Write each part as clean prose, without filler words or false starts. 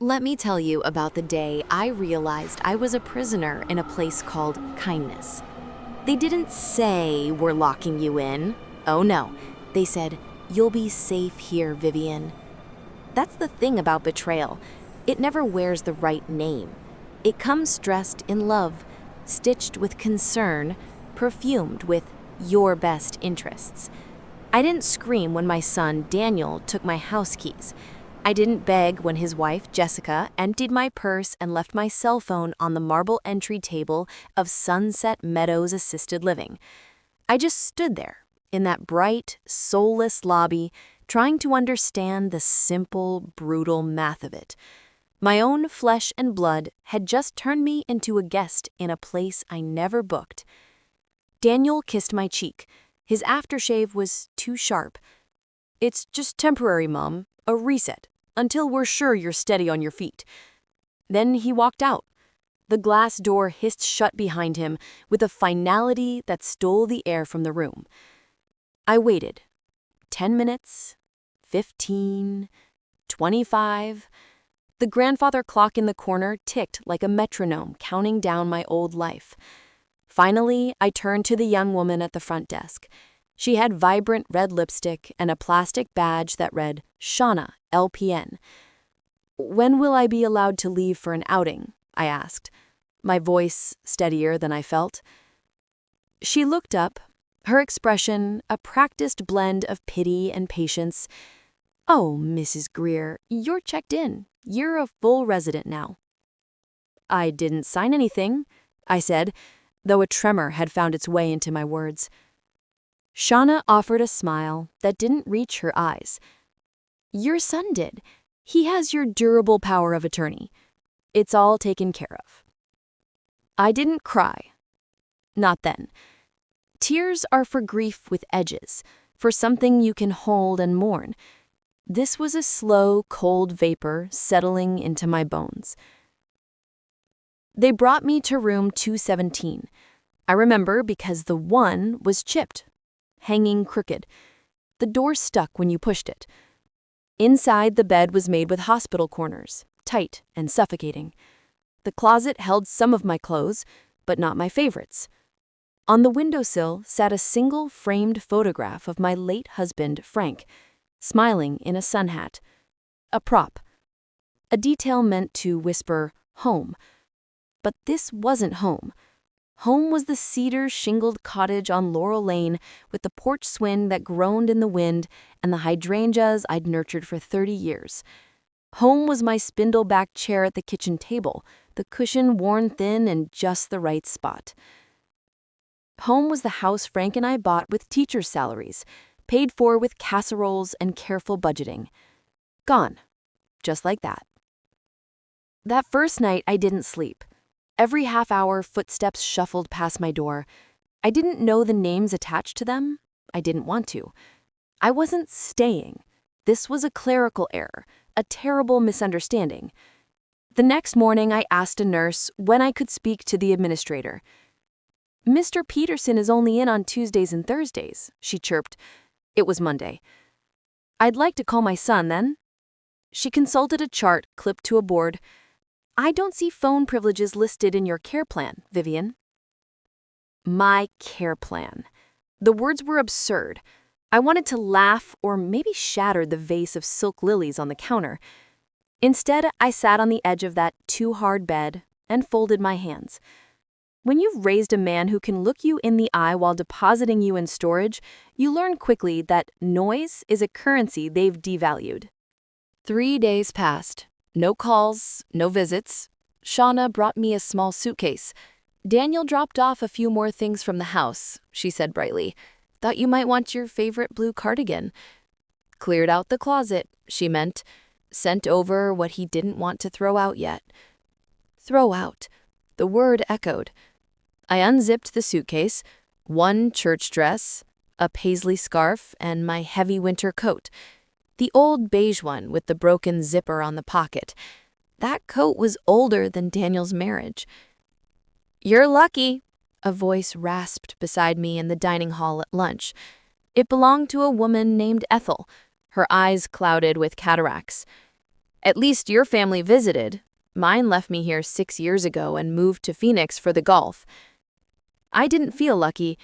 Let me tell you about the day I realized I was a prisoner in a place called kindness. They didn't say we're locking you in. Oh no. They said, you'll be safe here, Vivian. That's the thing about betrayal. It never wears the right name. It comes dressed in love, stitched with concern, perfumed with your best interests. I didn't scream when my son, Daniel, took my house keys. I didn't beg when his wife, Jessica, emptied my purse and left my cell phone on the marble entry table of Sunset Meadows Assisted Living. I just stood there, in that bright, soulless lobby, trying to understand the simple, brutal math of it. My own flesh and blood had just turned me into a guest in a place I never booked. Daniel kissed my cheek. His aftershave was too sharp. "It's just temporary, Mom. A reset. Until we're sure you're steady on your feet." Then he walked out. The glass door hissed shut behind him with a finality that stole the air from the room. I waited. 10 minutes, 15, 25. The grandfather clock in the corner ticked like a metronome counting down my old life. Finally, I turned to the young woman at the front desk. She had vibrant red lipstick and a plastic badge that read, Shauna, LPN. "When will I be allowed to leave for an outing?" I asked, my voice steadier than I felt. She looked up, her expression a practiced blend of pity and patience. "Oh, Mrs. Greer, you're checked in. You're a full resident now." "I didn't sign anything," I said, though a tremor had found its way into my words. Shauna offered a smile that didn't reach her eyes. "Your son did. He has your durable power of attorney. It's all taken care of." I didn't cry. Not then. Tears are for grief with edges, for something you can hold and mourn. This was a slow, cold vapor settling into my bones. They brought me to room 217. I remember because the 1 was chipped, hanging crooked. The door stuck when you pushed it. Inside, the bed was made with hospital corners, tight and suffocating. The closet held some of my clothes, but not my favorites. On the windowsill sat a single framed photograph of my late husband, Frank, smiling in a sun hat. A prop. A detail meant to whisper, home. But this wasn't home. Home was the cedar-shingled cottage on Laurel Lane with the porch swing that groaned in the wind and the hydrangeas I'd nurtured for 30 years. Home was my spindle-backed chair at the kitchen table, the cushion worn thin in just the right spot. Home was the house Frank and I bought with teachers' salaries, paid for with casseroles and careful budgeting. Gone. Just like that. That first night, I didn't sleep. Every half hour, footsteps shuffled past my door. I didn't know the names attached to them. I didn't want to. I wasn't staying. This was a clerical error, a terrible misunderstanding. The next morning, I asked a nurse when I could speak to the administrator. "Mr. Peterson is only in on Tuesdays and Thursdays," she chirped. It was Monday. "I'd like to call my son, then." She consulted a chart clipped to a board. "I don't see phone privileges listed in your care plan, Vivian." My care plan. The words were absurd. I wanted to laugh or maybe shatter the vase of silk lilies on the counter. Instead, I sat on the edge of that too-hard bed and folded my hands. When you've raised a man who can look you in the eye while depositing you in storage, you learn quickly that noise is a currency they've devalued. 3 days passed. No calls, no visits. Shauna brought me a small suitcase. "Daniel dropped off a few more things from the house," she said brightly. "Thought you might want your favorite blue cardigan." "Cleared out the closet," she meant. "Sent over what he didn't want to throw out yet." Throw out. The word echoed. I unzipped the suitcase, one church dress, a paisley scarf, and my heavy winter coat. The old beige one with the broken zipper on the pocket. That coat was older than Daniel's marriage. "You're lucky," a voice rasped beside me in the dining hall at lunch. It belonged to a woman named Ethel, her eyes clouded with cataracts. At least your family visited. Mine left me here 6 years ago and moved to Phoenix for the golf. I didn't feel lucky.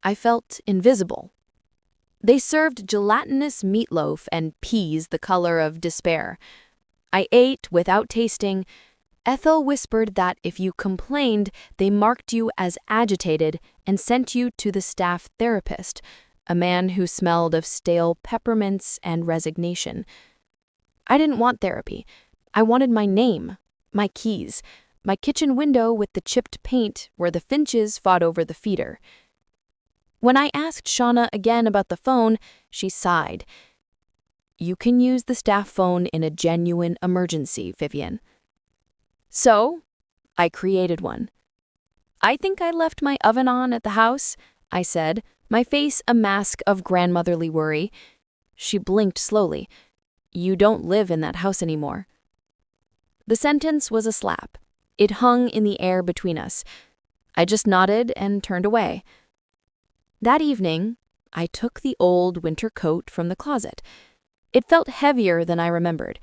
I felt invisible. They served gelatinous meatloaf and peas the color of despair. I ate without tasting. Ethel whispered that if you complained, they marked you as agitated and sent you to the staff therapist, a man who smelled of stale peppermints and resignation. I didn't want therapy. I wanted my name, my keys, my kitchen window with the chipped paint where the finches fought over the feeder. When I asked Shauna again about the phone, she sighed. You can use the staff phone in a genuine emergency, Vivian. So, I created one. I think I left my oven on at the house, I said, my face a mask of grandmotherly worry. She blinked slowly. You don't live in that house anymore. The sentence was a slap. It hung in the air between us. I just nodded and turned away. That evening, I took the old winter coat from the closet. It felt heavier than I remembered.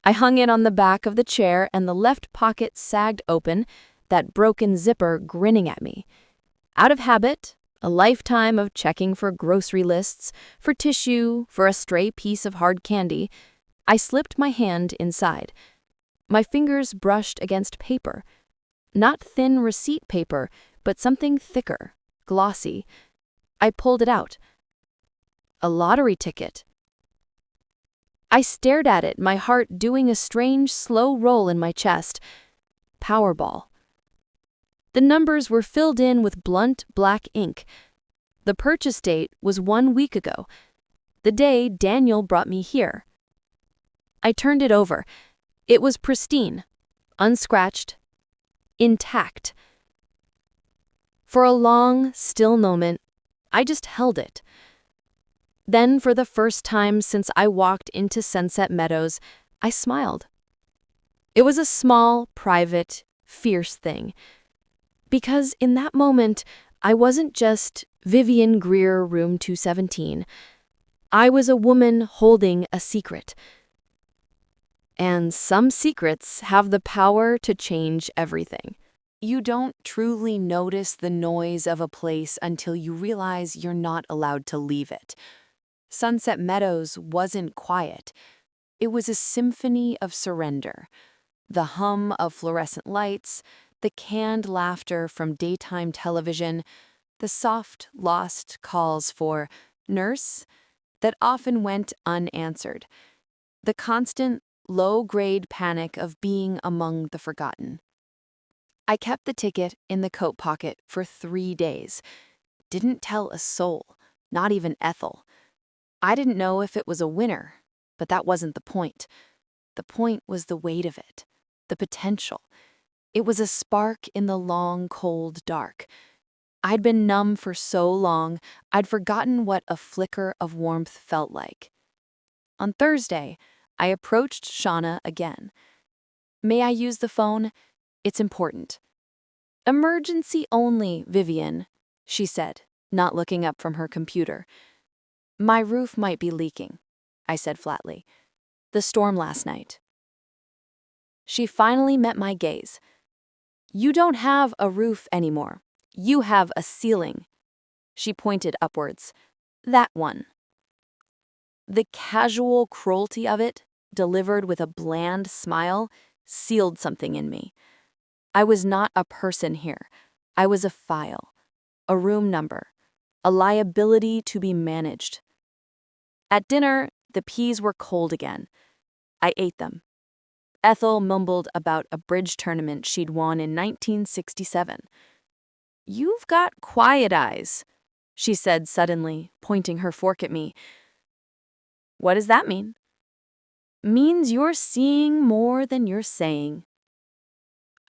I hung it on the back of the chair and the left pocket sagged open, that broken zipper grinning at me. Out of habit, a lifetime of checking for grocery lists, for tissue, for a stray piece of hard candy, I slipped my hand inside. My fingers brushed against paper. Not thin receipt paper, but something thicker, glossy. I pulled it out. A lottery ticket. I stared at it, my heart doing a strange, slow roll in my chest. Powerball. The numbers were filled in with blunt, black ink. The purchase date was 1 week ago, the day Daniel brought me here. I turned it over. It was pristine, unscratched, intact. For a long, still moment, I just held it. Then, for the first time since I walked into Sunset Meadows, I smiled. It was a small, private, fierce thing. Because in that moment, I wasn't just Vivian Greer, room 217. I was a woman holding a secret. And some secrets have the power to change everything. You don't truly notice the noise of a place until you realize you're not allowed to leave it. Sunset Meadows wasn't quiet. It was a symphony of surrender. The hum of fluorescent lights, the canned laughter from daytime television, the soft, lost calls for nurse that often went unanswered, the constant, low-grade panic of being among the forgotten. I kept the ticket in the coat pocket for 3 days. Didn't tell a soul, not even Ethel. I didn't know if it was a winner, but that wasn't the point. The point was the weight of it, the potential. It was a spark in the long, cold dark. I'd been numb for so long, I'd forgotten what a flicker of warmth felt like. On Thursday, I approached Shauna again. May I use the phone? It's important. Emergency only, Vivian, she said, not looking up from her computer. My roof might be leaking, I said flatly. The storm last night. She finally met my gaze. You don't have a roof anymore. You have a ceiling. She pointed upwards. That one. The casual cruelty of it, delivered with a bland smile, sealed something in me. I was not a person here. I was a file, a room number, a liability to be managed. At dinner, the peas were cold again. I ate them. Ethel mumbled about a bridge tournament she'd won in 1967. You've got quiet eyes, she said suddenly, pointing her fork at me. What does that mean? Means you're seeing more than you're saying.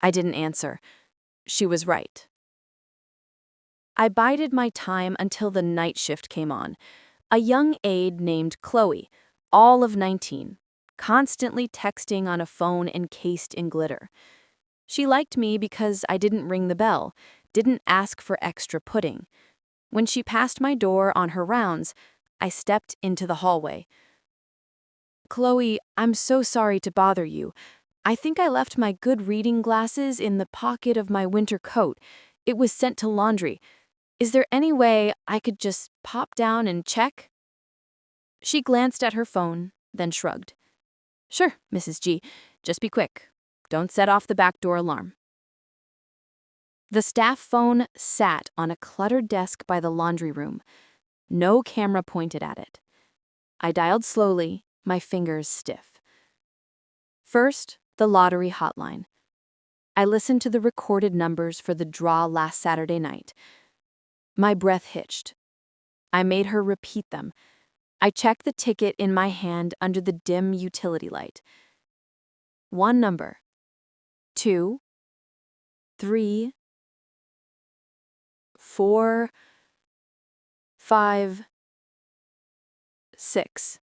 I didn't answer. She was right. I bided my time until the night shift came on. A young aide named Chloe, all of 19, constantly texting on a phone encased in glitter. She liked me because I didn't ring the bell, didn't ask for extra pudding. When she passed my door on her rounds, I stepped into the hallway. Chloe, I'm so sorry to bother you. I think I left my good reading glasses in the pocket of my winter coat. It was sent to laundry. Is there any way I could just pop down and check? She glanced at her phone, then shrugged. Sure, Mrs. G. Just be quick. Don't set off the back door alarm. The staff phone sat on a cluttered desk by the laundry room. No camera pointed at it. I dialed slowly, my fingers stiff. First, the lottery hotline. I listened to the recorded numbers for the draw last Saturday night. My breath hitched. I made her repeat them. I checked the ticket in my hand under the dim utility light. One number. 2, 3, 4, 5, 6.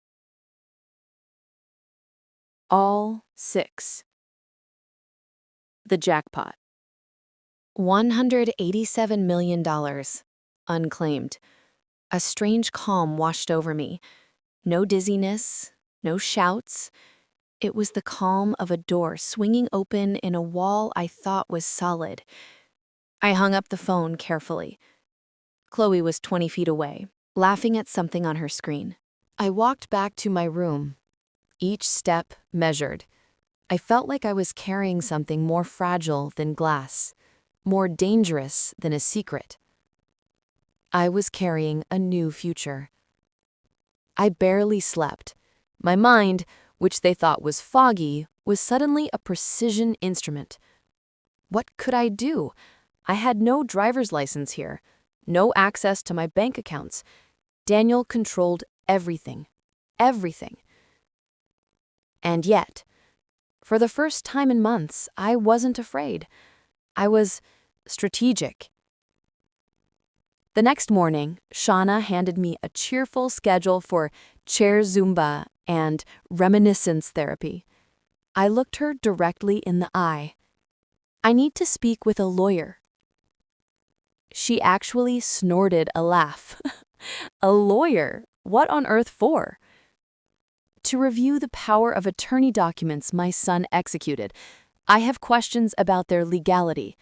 All 6. The jackpot. $187 million. Unclaimed. A strange calm washed over me. No dizziness, no shouts. It was the calm of a door swinging open in a wall I thought was solid. I hung up the phone carefully. Chloe was 20 feet away, laughing at something on her screen. I walked back to my room, each step measured. I felt like I was carrying something more fragile than glass, more dangerous than a secret. I was carrying a new future. I barely slept. My mind, which they thought was foggy, was suddenly a precision instrument. What could I do? I had no driver's license here, no access to my bank accounts. Daniel controlled everything. Everything. And yet, for the first time in months, I wasn't afraid. I was strategic. The next morning, Shauna handed me a cheerful schedule for chair Zumba and reminiscence therapy. I looked her directly in the eye. I need to speak with a lawyer. She actually snorted a laugh. A lawyer? What on earth for? To review the power of attorney documents my son executed. I have questions about their legality.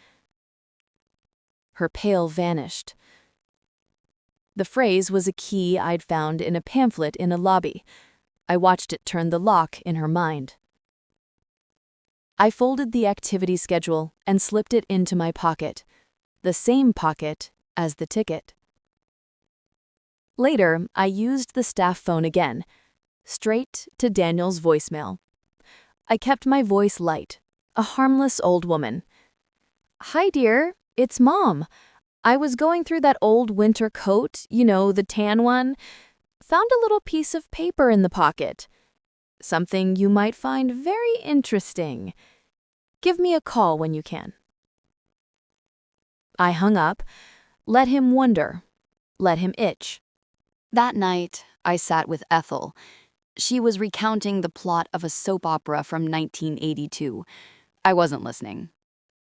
Her pale vanished. The phrase was a key I'd found in a pamphlet in a lobby. I watched it turn the lock in her mind. I folded the activity schedule and slipped it into my pocket, the same pocket as the ticket. Later, I used the staff phone again, straight to Daniel's voicemail. I kept my voice light, a harmless old woman. Hi, dear, it's Mom. I was going through that old winter coat, the tan one. Found a little piece of paper in the pocket. Something you might find very interesting. Give me a call when you can. I hung up, let him wonder, let him itch. That night, I sat with Ethel. She was recounting the plot of a soap opera from 1982. I wasn't listening.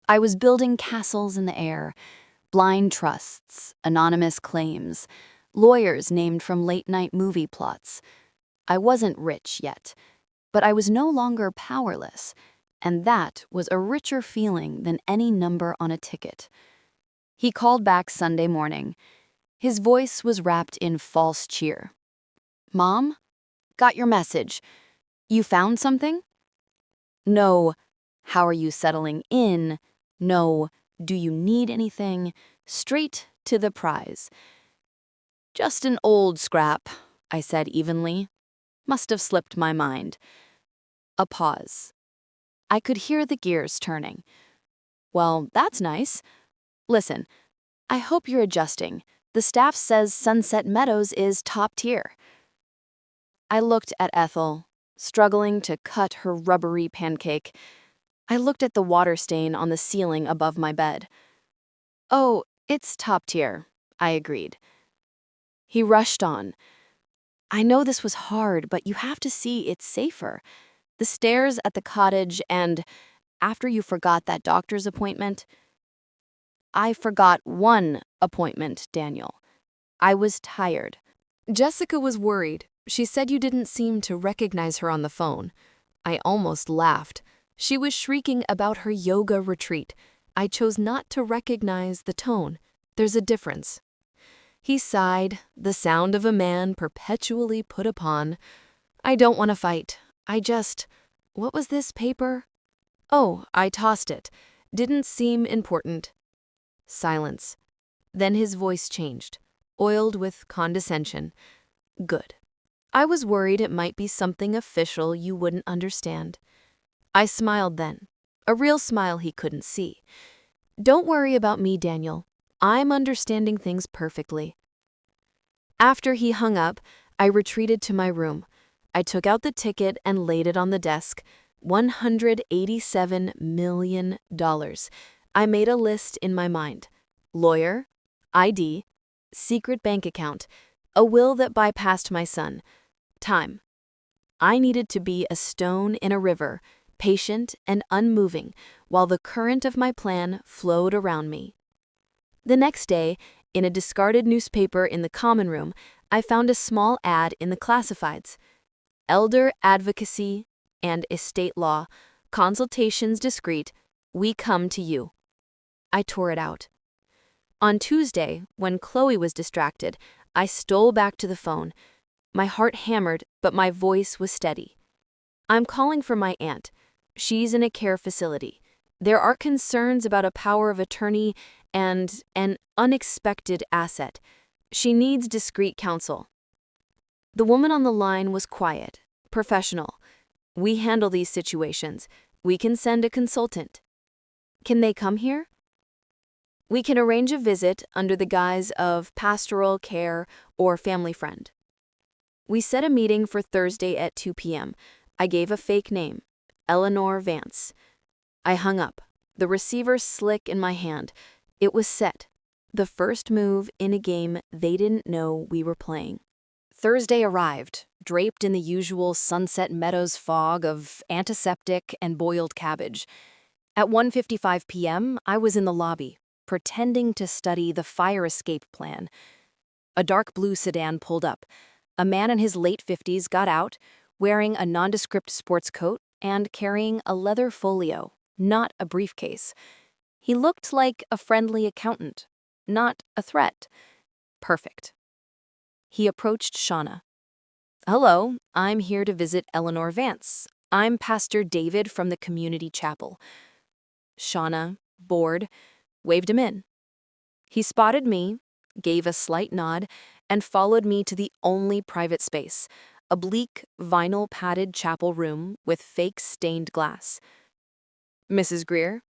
I was building castles in the air. Blind trusts, anonymous claims, lawyers named from late-night movie plots. I wasn't rich yet, but I was no longer powerless, and that was a richer feeling than any number on a ticket. He called back Sunday morning. His voice was wrapped in false cheer. Mom? Got your message. You found something? No. How are you settling in? No. Do you need anything? Straight to the prize. Just an old scrap, I said evenly. Must have slipped my mind. A pause. I could hear the gears turning. Well, that's nice. Listen, I hope you're adjusting. The staff says Sunset Meadows is top tier. I looked at Ethel, struggling to cut her rubbery pancake. I looked at the water stain on the ceiling above my bed. Oh, it's top tier, I agreed. He rushed on. I know this was hard, but you have to see it's safer. The stairs at the cottage and after you forgot that doctor's appointment. I forgot one appointment, Daniel. I was tired. Jessica was worried. She said you didn't seem to recognize her on the phone. I almost laughed. She was shrieking about her yoga retreat. I chose not to recognize the tone. There's a difference. He sighed, the sound of a man perpetually put upon. I don't want to fight. What was this paper? Oh, I tossed it. Didn't seem important. Silence. Then his voice changed, oiled with condescension. Good. I was worried it might be something official you wouldn't understand. I smiled then, a real smile he couldn't see. Don't worry about me, Daniel. I'm understanding things perfectly. After he hung up, I retreated to my room. I took out the ticket and laid it on the desk. $187 million. I made a list in my mind. Lawyer, ID, secret bank account, a will that bypassed my son. Time. I needed to be a stone in a river, patient and unmoving, while the current of my plan flowed around me. The next day, in a discarded newspaper in the common room, I found a small ad in the classifieds. Elder advocacy and estate law, consultations discreet, we come to you. I tore it out. On Tuesday, when Chloe was distracted, I stole back to the phone. My heart hammered, but my voice was steady. I'm calling for my aunt. She's in a care facility. There are concerns about a power of attorney and an unexpected asset. She needs discreet counsel. The woman on the line was quiet, professional. We handle these situations. We can send a consultant. Can they come here? We can arrange a visit under the guise of pastoral care or family friend. We set a meeting for Thursday at 2 p.m. I gave a fake name, Eleanor Vance. I hung up, the receiver slick in my hand. It was set, the first move in a game they didn't know we were playing. Thursday arrived, draped in the usual Sunset Meadows fog of antiseptic and boiled cabbage. At 1:55 p.m., I was in the lobby, pretending to study the fire escape plan. A dark blue sedan pulled up. A man in his late 50s got out, wearing a nondescript sports coat and carrying a leather folio, not a briefcase. He looked like a friendly accountant, not a threat. Perfect. He approached Shauna. Hello, I'm here to visit Eleanor Vance. I'm Pastor David from the community chapel. Shauna, bored, waved him in. He spotted me, gave a slight nod, and followed me to the only private space, a bleak, vinyl-padded chapel room with fake stained glass. Mrs. Greer,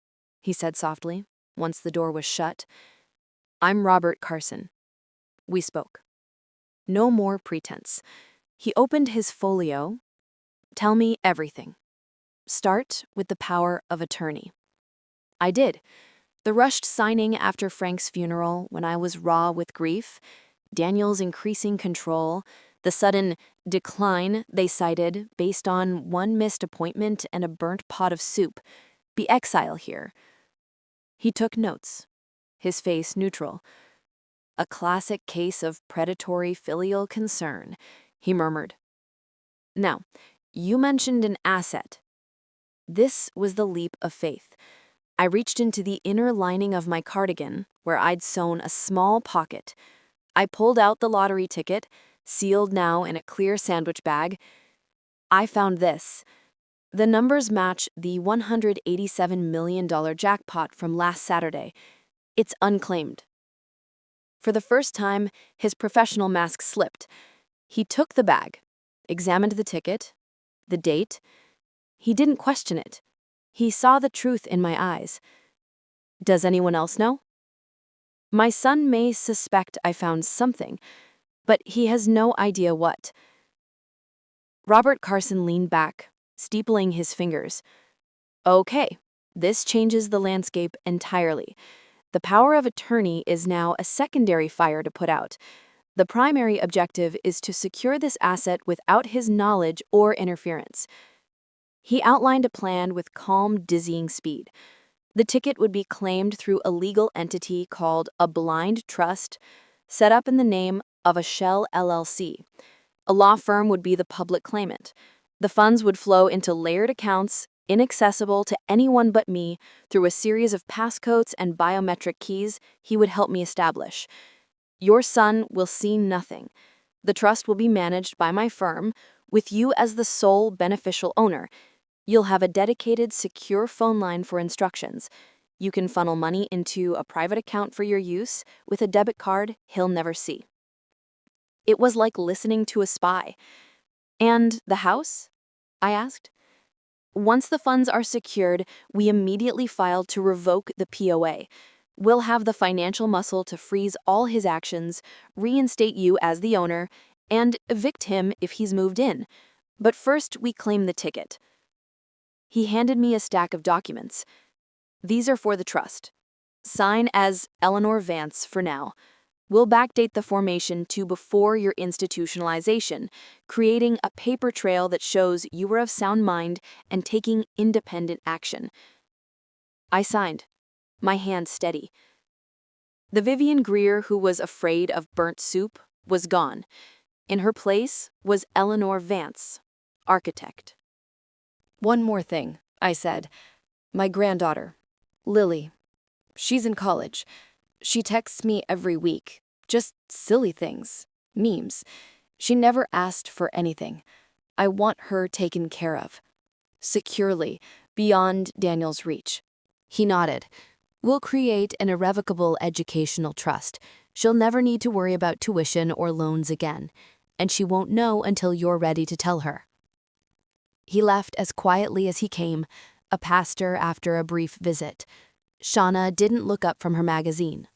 he said softly, once the door was shut. I'm Robert Carson. We spoke. No more pretense. He opened his folio. Tell me everything. Start with the power of attorney. I did. The rushed signing after Frank's funeral when I was raw with grief, Daniel's increasing control, the sudden decline they cited based on one missed appointment and a burnt pot of soup, the exile here. He took notes, his face neutral. A classic case of predatory filial concern, he murmured. Now, you mentioned an asset. This was the leap of faith. I reached into the inner lining of my cardigan, where I'd sewn a small pocket. I pulled out the lottery ticket, sealed now in a clear sandwich bag. I found this. The numbers match the $187 million jackpot from last Saturday. It's unclaimed. For the first time, his professional mask slipped. He took the bag, examined the ticket, the date. He didn't question it. He saw the truth in my eyes. Does anyone else know? My son may suspect I found something, but he has no idea what. Robert Carson leaned back, steepling his fingers. Okay, this changes the landscape entirely. The power of attorney is now a secondary fire to put out. The primary objective is to secure this asset without his knowledge or interference. He outlined a plan with calm, dizzying speed. The ticket would be claimed through a legal entity called a blind trust, set up in the name of a shell LLC. A law firm would be the public claimant. The funds would flow into layered accounts, inaccessible to anyone but me, through a series of passcodes and biometric keys he would help me establish. Your son will see nothing. The trust will be managed by my firm, with you as the sole beneficial owner. You'll have a dedicated, secure phone line for instructions. You can funnel money into a private account for your use with a debit card he'll never see. It was like listening to a spy. And the house? I asked. Once the funds are secured, we immediately filed to revoke the POA. We'll have the financial muscle to freeze all his actions, reinstate you as the owner, and evict him if he's moved in. But first, we claim the ticket. He handed me a stack of documents. These are for the trust. Sign as Eleanor Vance for now. We'll backdate the formation to before your institutionalization, creating a paper trail that shows you were of sound mind and taking independent action. I signed, my hand steady. The Vivian Greer who was afraid of burnt soup was gone. In her place was Eleanor Vance, architect. One more thing, I said. My granddaughter, Lily. She's in college. She texts me every week. Just silly things. Memes. She never asked for anything. I want her taken care of. Securely, beyond Daniel's reach. He nodded. We'll create an irrevocable educational trust. She'll never need to worry about tuition or loans again, and she won't know until you're ready to tell her. He left as quietly as he came, a pastor after a brief visit. Shauna didn't look up from her magazine.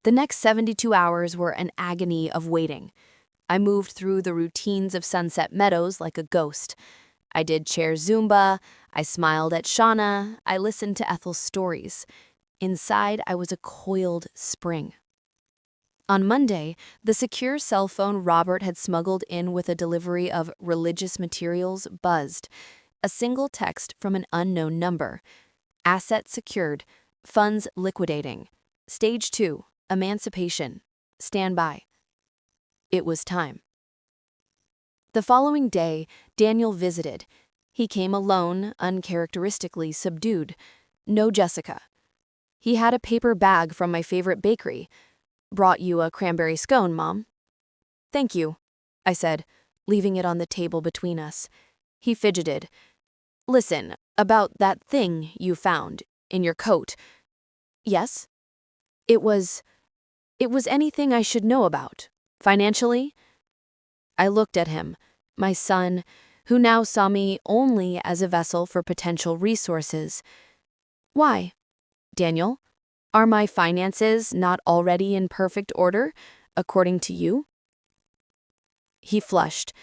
The next 72 hours were an agony of waiting. I moved through the routines of Sunset Meadows like a ghost. I did chair Zumba, I smiled at Shauna, I listened to Ethel's stories. Inside, I was a coiled spring. On Monday, the secure cell phone Robert had smuggled in with a delivery of religious materials buzzed. A single text from an unknown number. Assets secured. Funds liquidating. Stage 2. Emancipation. Stand by. It was time. The following day, Daniel visited. He came alone, uncharacteristically subdued. No Jessica. He had a paper bag from my favorite bakery. Brought you a cranberry scone, Mom. Thank you, I said, leaving it on the table between us. He fidgeted. Listen, about that thing you found in your coat. Yes? It was anything I should know about. Financially? I looked at him, my son, who now saw me only as a vessel for potential resources. Why? Daniel, are my finances not already in perfect order, according to you? He flushed.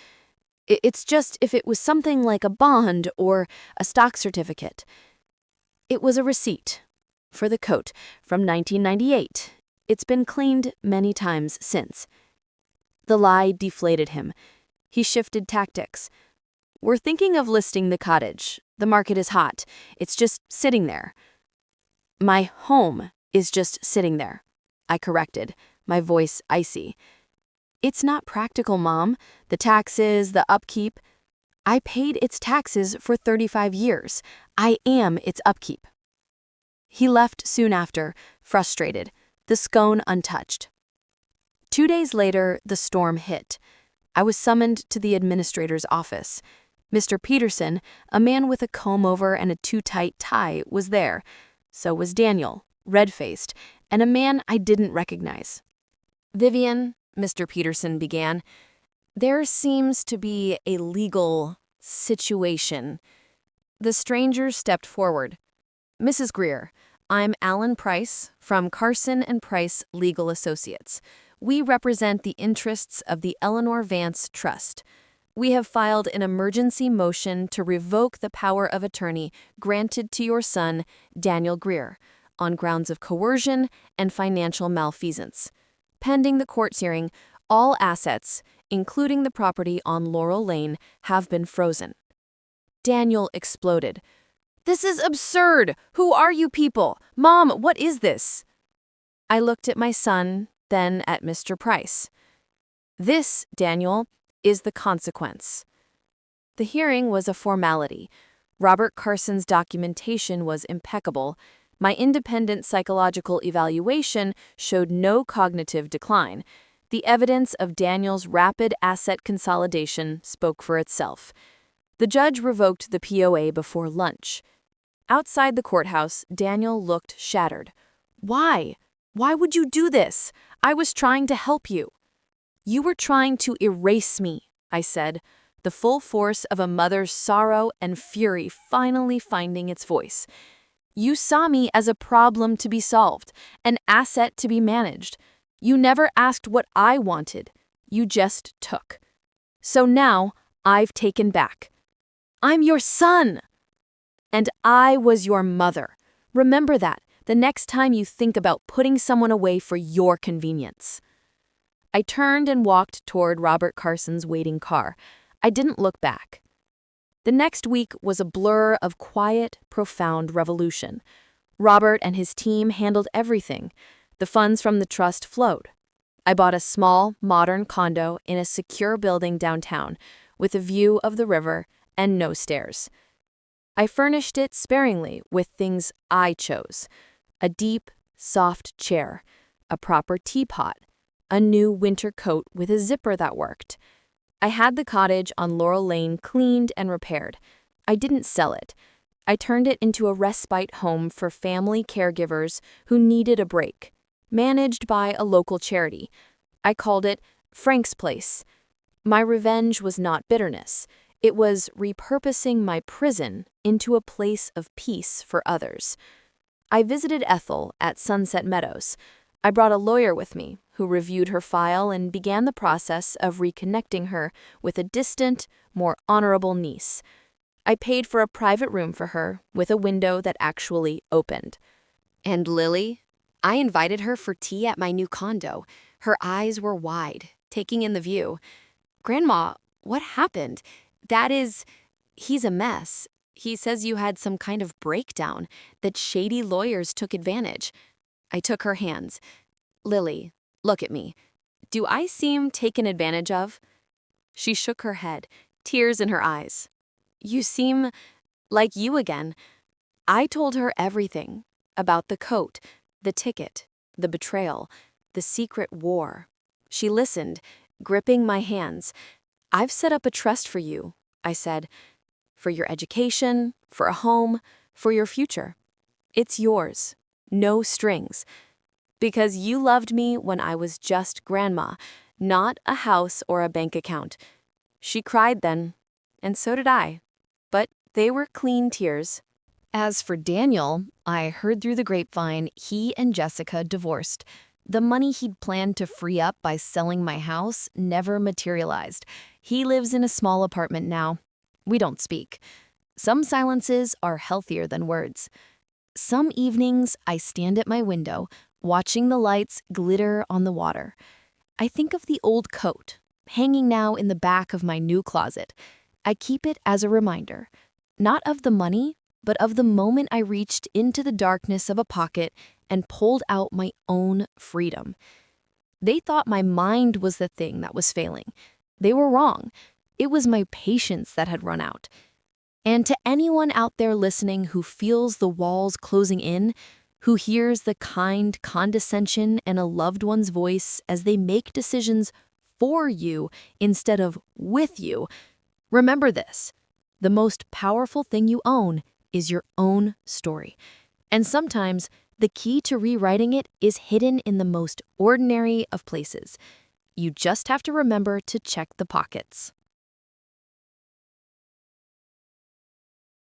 It's just if it was something like a bond or a stock certificate. It was a receipt for the coat from 1998. It's been cleaned many times since. The lie deflated him. He shifted tactics. We're thinking of listing the cottage. The market is hot. It's just sitting there. My home is just sitting there, I corrected, my voice icy. It's not practical, Mom. The taxes, the upkeep. I paid its taxes for 35 years. I am its upkeep. He left soon after, frustrated, the scone untouched. 2 days later, the storm hit. I was summoned to the administrator's office. Mr. Peterson, a man with a comb-over and a too-tight tie, was there. So was Daniel, red-faced, and a man I didn't recognize. Vivian, Mr. Peterson began, there seems to be a legal situation. The stranger stepped forward. Mrs. Greer, I'm Alan Price from Carson and Price Legal Associates. We represent the interests of the Eleanor Vance Trust. We have filed an emergency motion to revoke the power of attorney granted to your son, Daniel Greer, on grounds of coercion and financial malfeasance. Pending the court hearing, all assets, including the property on Laurel Lane, have been frozen. Daniel exploded. This is absurd! Who are you people? Mom, what is this? I looked at my son, then at Mr. Price. This, Daniel, is the consequence. The hearing was a formality. Robert Carson's documentation was impeccable. My independent psychological evaluation showed no cognitive decline. The evidence of Daniel's rapid asset consolidation spoke for itself. The judge revoked the POA before lunch. Outside the courthouse, Daniel looked shattered. Why? Why would you do this? I was trying to help you. You were trying to erase me, I said, the full force of a mother's sorrow and fury finally finding its voice. You saw me as a problem to be solved, an asset to be managed. You never asked what I wanted. You just took. So now I've taken back. I'm your son! And I was your mother. Remember that the next time you think about putting someone away for your convenience. I turned and walked toward Robert Carson's waiting car. I didn't look back. The next week was a blur of quiet, profound revolution. Robert and his team handled everything. The funds from the trust flowed. I bought a small, modern condo in a secure building downtown, with a view of the river and no stairs. I furnished it sparingly with things I chose: a deep, soft chair, a proper teapot, a new winter coat with a zipper that worked. I had the cottage on Laurel Lane cleaned and repaired. I didn't sell it. I turned it into a respite home for family caregivers who needed a break, managed by a local charity. I called it Frank's Place. My revenge was not bitterness. It was repurposing my prison into a place of peace for others. I visited Ethel at Sunset Meadows. I brought a lawyer with me who reviewed her file and began the process of reconnecting her with a distant, more honorable niece. I paid for a private room for her with a window that actually opened. And Lily? I invited her for tea at my new condo. Her eyes were wide, taking in the view. Grandma, what happened? He's a mess. He says you had some kind of breakdown, that shady lawyers took advantage. I took her hands. Lily, look at me. Do I seem taken advantage of? She shook her head, tears in her eyes. You seem like you again. I told her everything about the coat, the ticket, the betrayal, the secret war. She listened, gripping my hands. I've set up a trust for you, I said, for your education, for a home, for your future. It's yours, no strings. Because you loved me when I was just grandma, not a house or a bank account. She cried then, and so did I. But they were clean tears. As for Daniel, I heard through the grapevine he and Jessica divorced. The money he'd planned to free up by selling my house never materialized. He lives in a small apartment now. We don't speak. Some silences are healthier than words. Some evenings, I stand at my window, watching the lights glitter on the water. I think of the old coat, hanging now in the back of my new closet. I keep it as a reminder, not of the money, but of the moment I reached into the darkness of a pocket and pulled out my own freedom. They thought my mind was the thing that was failing. They were wrong. It was my patience that had run out. And to anyone out there listening who feels the walls closing in, who hears the kind condescension in a loved one's voice as they make decisions for you instead of with you, remember this: the most powerful thing you own is your own story. And sometimes the key to rewriting it is hidden in the most ordinary of places. You just have to remember to check the pockets.